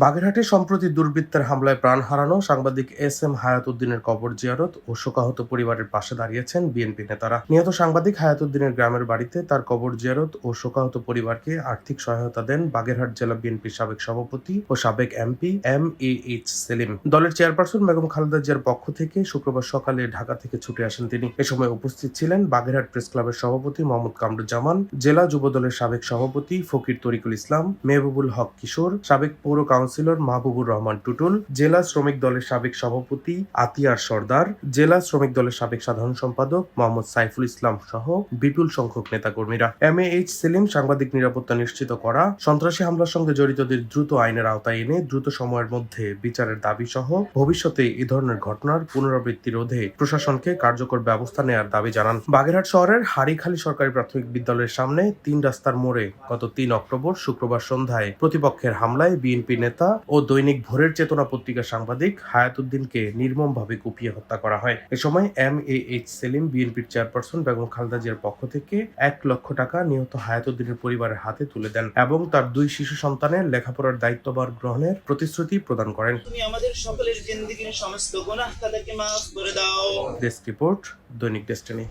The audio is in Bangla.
বাগেরহাটে সম্প্রতি দুর্বৃত্তের হামলায় প্রাণ হারানো সাংবাদিক এস.এম. হায়াতুদ্দিনের কবর জিয়ারত ও শোকাহত পরিবারের পাশে দাঁড়িয়েছেন বিএনপি নেতারা। নিহত সাংবাদিক হায়াতুদ্দিনের গ্রামের বাড়িতে তার কবর জিয়ারত ও শোকাহত পরিবারকে আর্থিক সহায়তা দেন বাগেরহাট জেলা বিএনপির সাবেক সভাপতি ও সাবেক এমপি এম.এ.এইচ. সেলিম। দলের চেয়ারপারসন বেগম খালেদা জিয়ার পক্ষ থেকে শুক্রবার সকালে ঢাকা থেকে ছুটে আসেন তিনি। এ সময় উপস্থিত ছিলেন বাগেরহাট প্রেস ক্লাবের সভাপতি মোহাম্মদ কামরুজ্জামান, জেলা যুবদলের সাবেক সভাপতি ফকির তরিকুল ইসলাম, মেহবুবুল হক কিশোর, সাবেক পৌর কাউন্সিলর মাহবুবুর রহমান টুটুল, জেলা শ্রমিক দলের সাবেক সভাপতি আতিয়ার সর্দার, জেলা শ্রমিক দলের সাবেক সাধারণ সম্পাদক মোহাম্মদ সাইফুল ইসলাম সহ বিপুল সংখ্যক নেতাকর্মীরা। এম.এ.এইচ. সেলিম সাংবাদিক নিরাপত্তা নিশ্চিত করা, সন্ত্রাসী হামলার সঙ্গে জড়িতদের দ্রুত আইনের আওতায় এনে দ্রুত সময়ের মধ্যে বিচারের দাবি সহ ভবিষ্যতে এ ধরনের ঘটনার পুনরাবৃত্তি রোধে প্রশাসনকে কার্যকর ব্যবস্থা নেওয়ার দাবি জানান। বাগেরহাট শহরের হাড়িখালী সরকারি প্রাথমিক বিদ্যালয়ের সামনে ৩ রাস্তার মোড়ে গত ৩ অক্টোবর শুক্রবার সন্ধ্যায় প্রতিপক্ষের হামলায় বিএনপি নেতা ও দৈনিক ভোরের চেতনা পত্রিকার সাংবাদিক হায়াতুদ্দিনকে নির্মমভাবে কুপিয়ে হত্যা করা হয়। এ সময় এম.এ.এইচ. সেলিম বিএনপির চেয়ারপারসন বেগম খালেদা জিয়ার পক্ষ থেকে ১ লক্ষ টাকা নিহত হায়াতুদ্দিনের পরিবারের হাতে তুলে দেন এবং তার ২ শিশু সন্তানের লেখাপড়ার দায়িত্বভার গ্রহণের প্রতিশ্রুতি প্রদান করেন। তুমি আমাদের সকলের জিন্দেগীর সমস্ত গুনাহ তাদেরকে মাফ করে দাও। ডেস্ক রিপোর্ট, দৈনিক ডেস্টিনি।